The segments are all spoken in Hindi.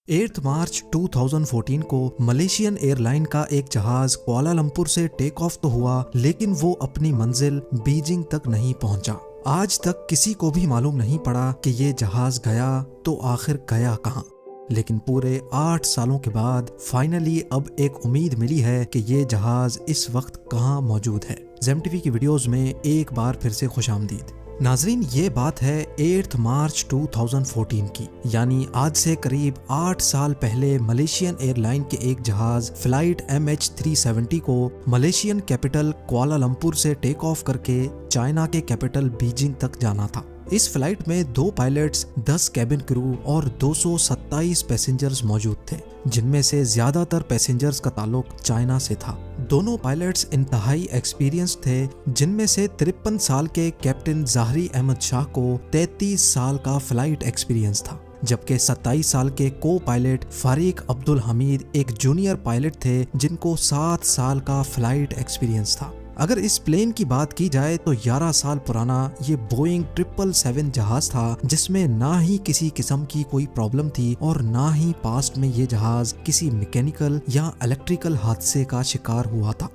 8 मार्च 2014 को मलेशियन एयरलाइन का एक जहाज कुआलालंपुर से टेक ऑफ तो हुआ, लेकिन वो अपनी मंजिल बीजिंग तक नहीं पहुंचा। आज तक किसी को भी मालूम नहीं पड़ा कि ये जहाज गया तो आखिर गया कहां। लेकिन पूरे 8 सालों के बाद फाइनली अब एक उम्मीद मिली है कि ये जहाज इस वक्त कहां मौजूद है। ज़ेम टीवी की वीडियोस में एक बार फिर से खुशामदीद। नाजरीन, ये बात है 8 मार्च 2014 की, यानी आज से करीब 8 साल पहले मलेशियन एयरलाइन के एक जहाज फ्लाइट MH370 को मलेशियन कैपिटल कुआलालंपुर से टेक ऑफ करके चाइना के कैपिटल बीजिंग तक जाना था। इस फ्लाइट में 2 पायलट्स, 10 कैबिन क्रू और 227 पैसेंजर्स मौजूद थे, जिनमें से ज्यादातर पैसेंजर्स का ताल्लुक चाइना से था। दोनों पायलट्स इंतहाई एक्सपीरियंस थे, जिनमें से 53 साल के कैप्टन ज़ाहरी अहमद शाह को 33 साल का फ्लाइट एक्सपीरियंस था, जबकि 27 साल के को पायलट फारिक अब्दुल हमीद एक जूनियर पायलट थे, जिनको 7 साल का फ्लाइट एक्सपीरियंस था। अगर इस प्लेन की बात की जाए तो 11 साल पुराना ये बोइंग 777 जहाज था, जिसमें ना ही किसी किस्म की कोई प्रॉब्लम थी और ना ही पास्ट में ये जहाज किसी मैकेनिकल या इलेक्ट्रिकल हादसे का शिकार हुआ था।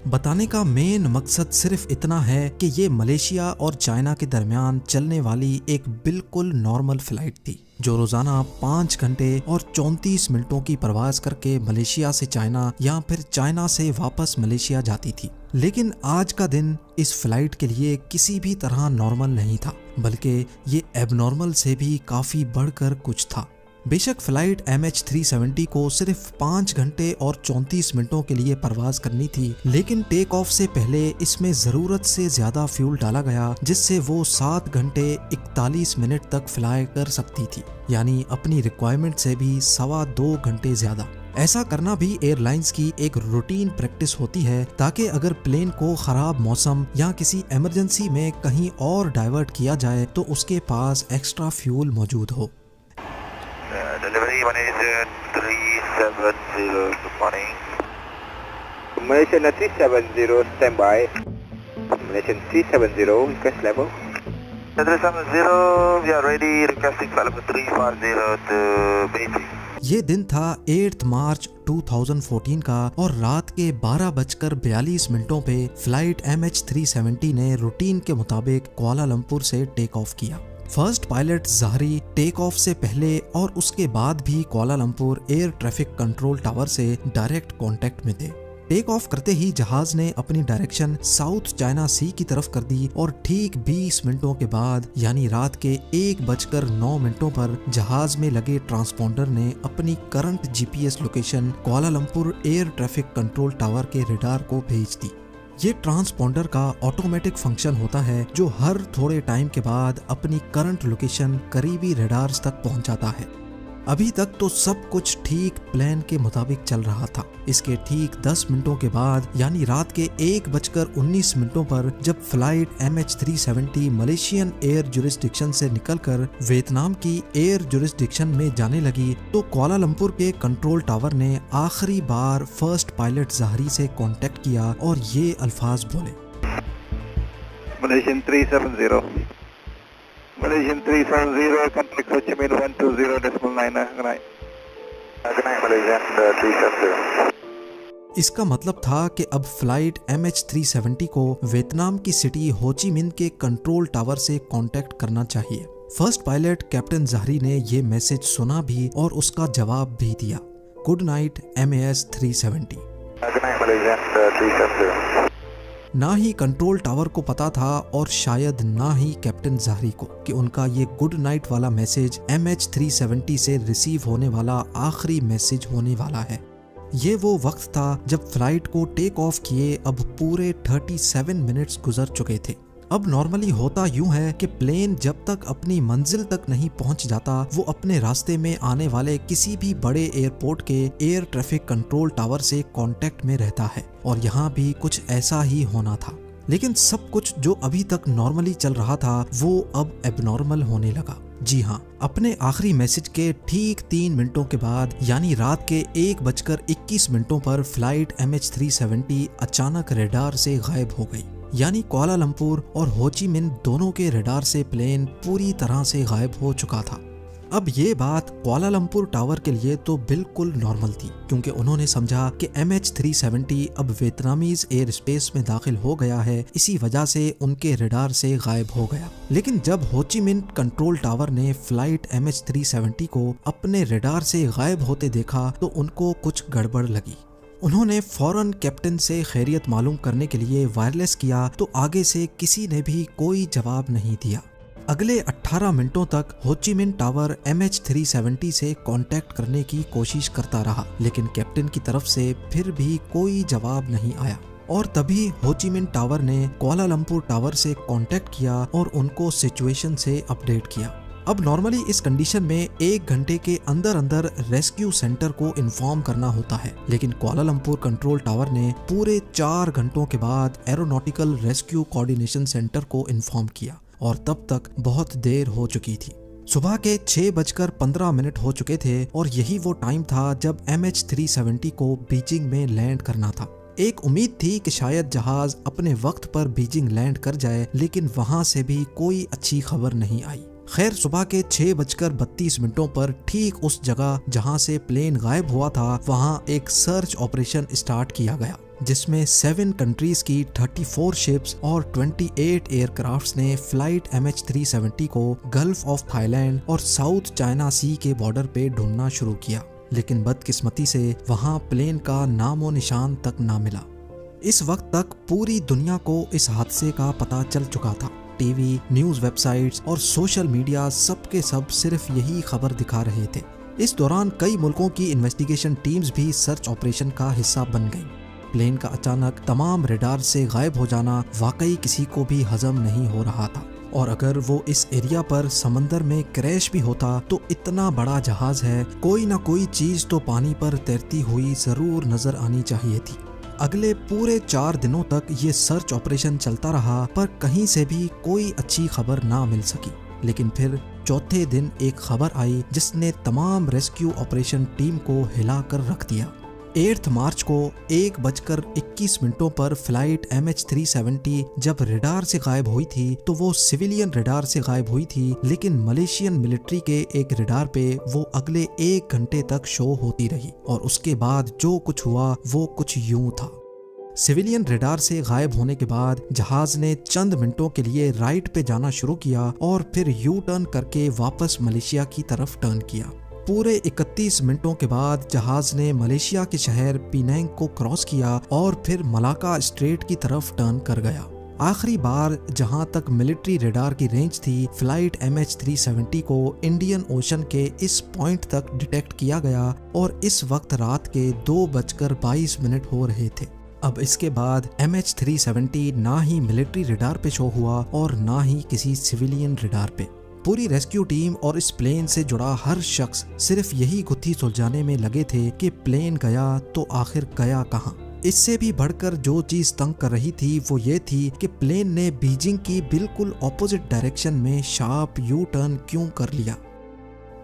बताने का मेन मकसद सिर्फ इतना है कि ये मलेशिया और चाइना के दरमियान चलने वाली एक बिल्कुल नॉर्मल फ्लाइट थी, जो रोजाना 5 घंटे और 34 मिनटों की परवाज करके मलेशिया से चाइना या फिर चाइना से वापस मलेशिया जाती थी। लेकिन आज का दिन इस फ्लाइट के लिए किसी भी तरह नॉर्मल नहीं था, बल्कि ये एबनॉर्मल से भी काफी बढ़कर कुछ था। बेशक फ्लाइट MH370 को सिर्फ 5 घंटे और 34 मिनटों के लिए परवाज करनी थी, लेकिन टेक ऑफ से पहले इसमें जरूरत से ज्यादा फ्यूल डाला गया, जिससे वो 7 घंटे 41 मिनट तक फ्लाई कर सकती थी, यानी अपनी रिक्वायरमेंट से भी 2.25 घंटे ज्यादा। ऐसा करना भी एयरलाइंस की एक रूटीन प्रैक्टिस होती है, ताकि अगर प्लेन को खराब मौसम या किसी इमरजेंसी में कहीं और डाइवर्ट किया जाए तो उसके पास एक्स्ट्रा फ्यूल मौजूद हो। Delivery Malaysia 370, good morning. Malaysian 370, stand by. Malaysian 370, request level. 370, we are ready, requesting flight level 340 to Beijing. ये दिन था 8 मार्च 2014 का और रात के 12:42 पे फ्लाइट MH370 ने रूटीन के मुताबिक कुआलालंपुर से टेक ऑफ किया। फर्स्ट पायलट ज़ाहरी टेक ऑफ से पहले और उसके बाद भी Kuala Lumpur air traffic control tower से डायरेक्ट कांटेक्ट में थे। टेक ऑफ करते ही जहाज ने अपनी डायरेक्शन साउथ चाइना सी की तरफ कर दी और ठीक 20 मिनटों के बाद, यानी रात के 1:09 पर जहाज में लगे ट्रांसपोंडर ने अपनी current GPS location Kuala Lumpur air traffic control tower के रडार को भेज दी। ये ट्रांसपोंडर का ऑटोमेटिक फंक्शन होता है, जो हर थोड़े टाइम के बाद अपनी करंट लोकेशन करीबी रडार्स तक पहुंचाता है। अभी तक तो सब कुछ ठीक प्लान के मुताबिक चल रहा था। इसके ठीक 10 मिनटों के बाद, यानी रात के 1:19 पर जब flight MH370 Malaysian air jurisdiction से निकलकर वियतनाम की एयर जुरिस्डिक्शन में जाने लगी, तो कुआलालंपुर के कंट्रोल टावर ने आखिरी बार फर्स्ट पायलट ज़ाहरी से कांटेक्ट किया और ये अल्फाज बोले। Malaysian 370. Malaysian 370, contact Ho Chi Minh 120.9. Good night. Good night, Malaysian 370. इसका मतलब था कि अब फ्लाइट MH370 को वियतनाम की सिटी हो ची मिन्ह के कंट्रोल टावर से कांटेक्ट करना चाहिए। फर्स्ट पायलट कैप्टन ज़ाहरी ने ये मैसेज सुना भी और उसका जवाब भी दिया। Good night MAS 370। Good night, Malaysian 370. ना ही कंट्रोल टावर को पता था और शायद ना ही कैप्टन ज़ाहरी को कि उनका ये गुड नाइट वाला मैसेज MH370 से रिसीव होने वाला आखिरी मैसेज होने वाला है। ये वो वक्त था जब फ्लाइट को टेक ऑफ किए अब पूरे 37 मिनट्स गुजर चुके थे। अब नॉर्मली होता यूं है कि प्लेन जब तक अपनी मंजिल तक नहीं पहुंच जाता, वो अपने रास्ते में आने वाले किसी भी बड़े एयरपोर्ट के एयर ट्रैफिक कंट्रोल टावर से कांटेक्ट में रहता है, और यहाँ भी कुछ ऐसा ही होना था। लेकिन सब कुछ जो अभी तक नॉर्मली चल रहा था, वो अब एबनॉर्मल होने लगा। जी हाँ, अपने आखिरी मैसेज के ठीक 3 मिनटों के बाद, यानी रात के 1:21 पर फ्लाइट MH370 अचानक रडार से गायब हो गई। यानी कुआलालंपुर और हो ची मिन्ह दोनों के रडार से प्लेन पूरी तरह से गायब हो चुका था। अब ये बात कुआलालंपुर टावर के लिए तो बिल्कुल नॉर्मल थी, क्योंकि उन्होंने समझा कि MH370 अब वियतनामीज एयर स्पेस में दाखिल हो गया है, इसी वजह से उनके रडार से गायब हो गया। लेकिन जब हो ची मिन्ह कंट्रोल टावर ने फ्लाइट MH370 को अपने रडार से गायब होते देखा तो उनको कुछ गड़बड़ लगी। उन्होंने फौरन कैप्टन से खैरियत मालूम करने के लिए वायरलेस किया तो आगे से किसी ने भी कोई जवाब नहीं दिया। अगले 18 मिनटों तक हो ची मिन्ह टावर MH370 से कांटेक्ट करने की कोशिश करता रहा, लेकिन कैप्टन की तरफ से फिर भी कोई जवाब नहीं आया। और तभी हो ची मिन्ह टावर ने कुआलालंपुर टावर से कांटेक्ट किया और उनको सिचुएशन से अपडेट किया। अब नॉर्मली इस कंडीशन में 1 घंटे के अंदर अंदर रेस्क्यू सेंटर को इन्फॉर्म करना होता है, लेकिन कुआलालंपुर कंट्रोल टावर ने पूरे 4 घंटों के बाद एरोनॉटिकल रेस्क्यू कोऑर्डिनेशन सेंटर को इन्फॉर्म किया और तब तक बहुत देर हो चुकी थी। सुबह के 6:15 हो चुके थे और यही वो टाइम था जब MH370 को बीजिंग में लैंड करना था। एक उम्मीद थी कि शायद जहाज अपने वक्त पर बीजिंग लैंड कर जाए, लेकिन वहां से भी कोई अच्छी खबर नहीं आई। खैर, सुबह के 6:32 पर ठीक उस जगह जहां से प्लेन गायब हुआ था वहां एक सर्च ऑपरेशन स्टार्ट किया गया, जिसमें 7 कंट्रीज की 34 शिप्स और 28 एयरक्राफ्ट्स ने फ्लाइट MH370 को गल्फ ऑफ थाईलैंड और साउथ चाइना सी के बॉर्डर पे ढूंढना शुरू किया। लेकिन बदकिस्मती से वहां प्लेन का नामो निशान तक ना मिला। इस वक्त तक पूरी दुनिया को इस हादसे का पता चल चुका था। टीवी, न्यूज वेबसाइट्स और सोशल मीडिया सबके सब सिर्फ यही खबर दिखा रहे थे। इस दौरान कई मुल्कों की इन्वेस्टिगेशन टीम्स भी सर्च ऑपरेशन का हिस्सा बन गईं। प्लेन का अचानक तमाम रडार से गायब हो जाना वाकई किसी को भी हजम नहीं हो रहा था, और अगर वो इस एरिया पर समंदर में क्रैश भी होता तो इतना बड़ा जहाज है, कोई ना कोई चीज तो पानी पर तैरती हुई जरूर नजर आनी चाहिए थी। अगले पूरे 4 दिनों तक ये सर्च ऑपरेशन चलता रहा, पर कहीं से भी कोई अच्छी खबर ना मिल सकी। लेकिन फिर चौथे दिन एक खबर आई जिसने तमाम रेस्क्यू ऑपरेशन टीम को हिला कर रख दिया। 8 मार्च को 1:21 पर फ्लाइट MH370 जब रडार से गायब हुई थी तो वो सिविलियन रडार से गायब हुई थी, लेकिन मलेशियन मिलिट्री के एक रडार पे वो अगले 1 घंटे तक शो होती रही। और उसके बाद जो कुछ हुआ वो कुछ यूं था। सिविलियन रडार से गायब होने के बाद जहाज ने चंद मिनटों के लिए राइट पे जाना शुरू किया और फिर यू टर्न करके वापस मलेशिया की तरफ टर्न किया। पूरे 31 मिनटों के बाद जहाज ने मलेशिया के शहर पिनांग को क्रॉस किया और फिर मलाका स्ट्रेट की तरफ टर्न कर गया। आखिरी बार जहां तक मिलिट्री रडार की रेंज थी, फ्लाइट MH370 को इंडियन ओशन के इस पॉइंट तक डिटेक्ट किया गया और इस वक्त रात के 2:22 हो रहे थे। अब इसके बाद MH370 ना ही मिलिट्री रडार पे शो हुआ और ना ही किसी सिविलियन रडार पे। पूरी रेस्क्यू टीम और इस प्लेन से जुड़ा हर शख्स सिर्फ यही गुत्थी सुलझाने में लगे थे कि प्लेन गया तो आखिर गया कहां। इससे भी बढ़कर जो चीज तंग कर रही थी वो ये थी कि प्लेन ने बीजिंग की बिल्कुल ऑपोजिट डायरेक्शन में शार्प यू टर्न क्यों कर लिया।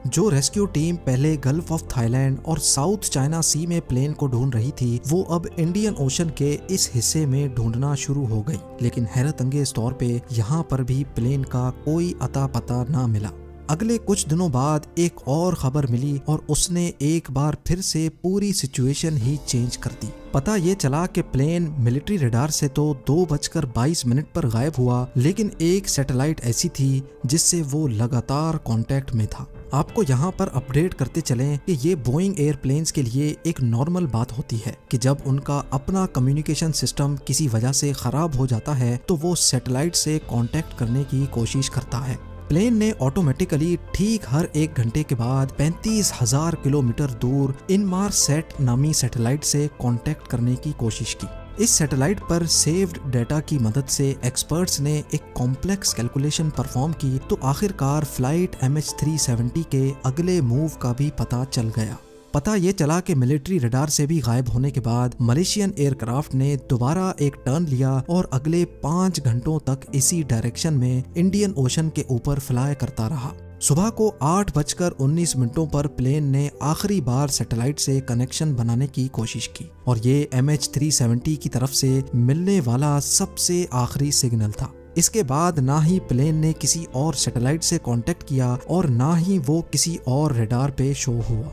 जो रेस्क्यू टीम पहले गल्फ ऑफ थाईलैंड और साउथ चाइना सी में प्लेन को ढूंढ रही थी, वो अब इंडियन ओशन के इस हिस्से में ढूंढना शुरू हो गई। लेकिन हैरत अंगेज तौर पे यहाँ पर भी प्लेन का कोई अता पता ना मिला। अगले कुछ दिनों बाद एक और खबर मिली और उसने एक बार फिर से पूरी सिचुएशन ही चेंज कर दी। पता ये चला कि प्लेन मिलिट्री रडार से तो 2:22 पर गायब हुआ, लेकिन एक सैटेलाइट ऐसी थी जिससे वो लगातार कांटेक्ट में था। आपको यहाँ पर अपडेट करते चलें कि ये बोइंग एयरप्लेन्स के लिए एक नॉर्मल बात होती है कि जब उनका अपना कम्युनिकेशन सिस्टम किसी वजह से खराब हो जाता है तो वो सैटेलाइट से कांटेक्ट करने की कोशिश करता है। प्लेन ने ऑटोमेटिकली ठीक हर 1 घंटे के बाद 35,000 किलोमीटर दूर इनमारसैट नामी सैटेलाइट से कांटेक्ट करने की कोशिश की। इस सैटेलाइट पर सेव्ड डेटा की मदद से एक्सपर्ट्स ने एक कॉम्प्लेक्स कैलकुलेशन परफॉर्म की तो आखिरकार फ्लाइट MH370 के अगले मूव का भी पता चल गया। पता ये चला कि मिलिट्री रडार से भी गायब होने के बाद मलेशियन एयरक्राफ्ट ने दोबारा एक टर्न लिया और अगले 5 घंटों तक इसी डायरेक्शन में इंडियन ओशन के ऊपर फ्लाई करता रहा। सुबह को 8:19 पर प्लेन ने आखिरी बार सैटेलाइट से कनेक्शन बनाने की कोशिश की और ये MH370 की तरफ से मिलने वाला सबसे आखिरी सिग्नल था। इसके बाद ना ही प्लेन ने किसी और सैटेलाइट से कांटेक्ट किया और ना ही वो किसी और रडार पे शो हुआ।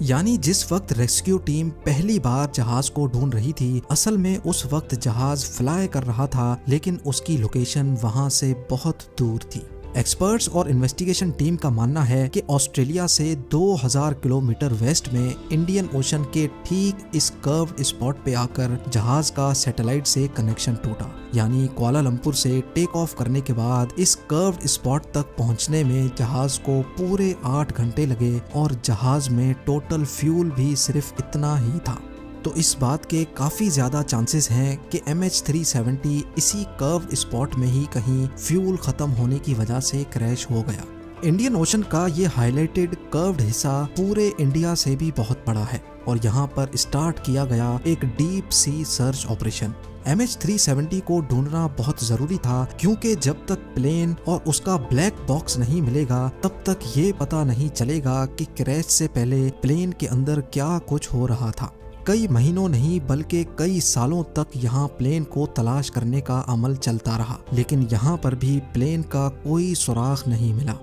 यानी जिस वक्त रेस्क्यू टीम पहली बार जहाज को ढूंढ रही थी, असल में उस वक्त जहाज फ्लाई कर रहा था, लेकिन उसकी लोकेशन वहां से बहुत दूर थी। एक्सपर्ट्स और इन्वेस्टिगेशन टीम का मानना है कि ऑस्ट्रेलिया से 2000 किलोमीटर वेस्ट में इंडियन ओशन के ठीक इस कर्व्ड स्पॉट पे आकर जहाज का सैटेलाइट से कनेक्शन टूटा। यानी कुआलालंपुर से टेक ऑफ करने के बाद इस कर्व्ड स्पॉट तक पहुंचने में जहाज को पूरे 8 घंटे लगे और जहाज में टोटल फ्यूल भी सिर्फ इतना ही था। तो इस बात के काफ़ी ज़्यादा चांसेस हैं कि MH370 इसी कर्व्ड स्पॉट में ही कहीं फ्यूल ख़त्म होने की वजह से क्रैश हो गया। इंडियन ओशन का ये हाईलाइटेड कर्व्ड हिस्सा पूरे इंडिया से भी बहुत बड़ा है और यहाँ पर स्टार्ट किया गया एक deep sea search operation. MH370 को ढूंढना बहुत ज़रूरी था, क्योंकि जब तक प्लेन और उसका ब्लैक बॉक्स नहीं मिलेगा तब तक ये पता नहीं चलेगा कि क्रैश से पहले प्लेन के अंदर क्या कुछ हो रहा था। कई महीनों नहीं बल्कि कई सालों तक यहाँ प्लेन को तलाश करने का अमल चलता रहा, लेकिन यहाँ पर भी प्लेन का कोई सुराग नहीं मिला।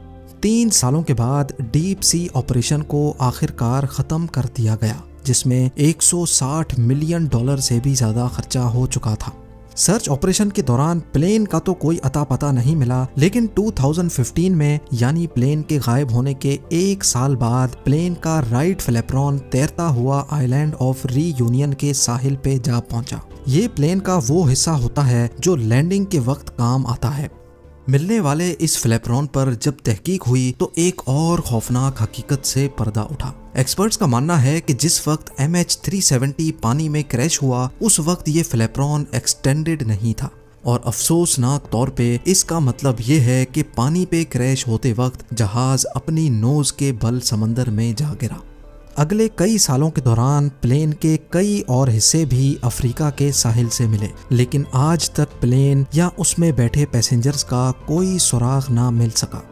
3 सालों के बाद डीप सी ऑपरेशन को आखिरकार ख़त्म कर दिया गया, जिसमें $160 मिलियन से भी ज़्यादा खर्चा हो चुका था। सर्च ऑपरेशन के दौरान प्लेन का तो कोई अता पता नहीं मिला, लेकिन 2015 में यानी प्लेन के गायब होने के 1 साल बाद प्लेन का राइट फ्लैपरॉन तैरता हुआ आइलैंड ऑफ रीयूनियन के साहिल पे जा पहुंचा। ये प्लेन का वो हिस्सा होता है जो लैंडिंग के वक्त काम आता है। मिलने वाले इस फ्लैपरॉन पर जब तहकीक हुई तो एक और खौफनाक हकीकत से पर्दा उठा। एक्सपर्ट्स का मानना है कि जिस वक्त MH370 पानी में क्रैश हुआ उस वक्त ये फ्लैपरॉन एक्सटेंडेड नहीं था, और अफसोसनाक तौर पे इसका मतलब ये है कि पानी पे क्रैश होते वक्त जहाज अपनी नोज के बल समंदर में जा गिरा। अगले कई सालों के दौरान प्लेन के कई और हिस्से भी अफ्रीका के साहिल से मिले, लेकिन आज तक प्लेन या उसमें बैठे पैसेंजर्स का कोई सुराग ना मिल सका।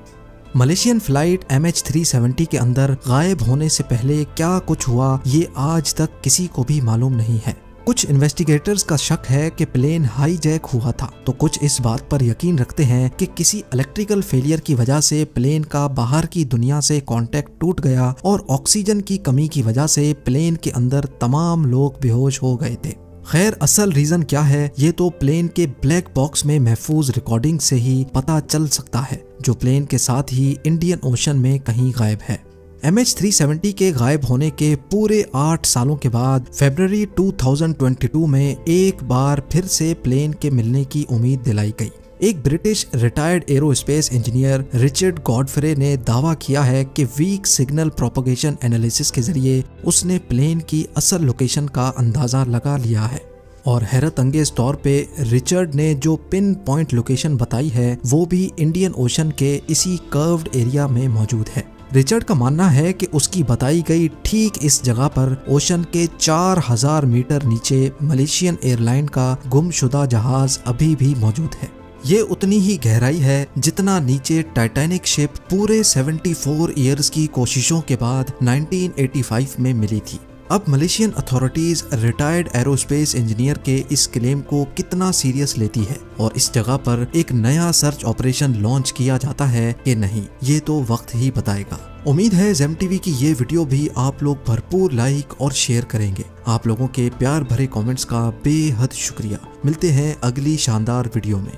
मलेशियन फ्लाइट MH370 के अंदर गायब होने से पहले क्या कुछ हुआ ये आज तक किसी को भी मालूम नहीं है। कुछ इन्वेस्टिगेटर्स का शक है कि प्लेन हाईजैक हुआ था, तो कुछ इस बात पर यकीन रखते हैं कि किसी इलेक्ट्रिकल फेलियर की वजह से प्लेन का बाहर की दुनिया से कांटेक्ट टूट गया और ऑक्सीजन की कमी की वजह से प्लेन के अंदर तमाम लोग बेहोश हो गए थे। खैर असल रीजन क्या है ये तो प्लेन के ब्लैक बॉक्स में महफूज रिकॉर्डिंग से ही पता चल सकता है, जो प्लेन के साथ ही इंडियन ओशन में कहीं गायब है। MH370 के गायब होने के पूरे 8 सालों के बाद फरवरी 2022 में एक बार फिर से प्लेन के मिलने की उम्मीद दिलाई गई। एक British retired aerospace engineer Richard Godfrey ने दावा किया है कि वीक सिग्नल प्रोपगेशन एनालिसिस के जरिए उसने प्लेन की असल लोकेशन का अंदाजा लगा लिया है, और हैरत अंगेज तौर पे रिचर्ड ने जो पिन पॉइंट लोकेशन बताई है वो भी इंडियन ओशन के इसी कर्व्ड एरिया में मौजूद है। रिचर्ड का मानना है कि उसकी बताई गई ठीक इस जगह पर ओशन के 4000 मीटर नीचे मलेशियन एयरलाइन का गुमशुदा जहाज अभी भी मौजूद है। ये उतनी ही गहराई है जितना नीचे टाइटैनिक शिप पूरे 74 ईयर्स की कोशिशों के बाद 1985 में मिली थी। अब Malaysian authorities retired aerospace engineer के इस क्लेम को कितना सीरियस लेती है और इस जगह पर एक नया सर्च ऑपरेशन लॉन्च किया जाता है कि नहीं, ये तो वक्त ही बताएगा। उम्मीद है जेम टीवी की ये वीडियो भी आप लोग भरपूर लाइक और शेयर करेंगे। आप लोगों के प्यार भरे कमेंट्स का बेहद शुक्रिया। मिलते हैं अगली शानदार वीडियो में।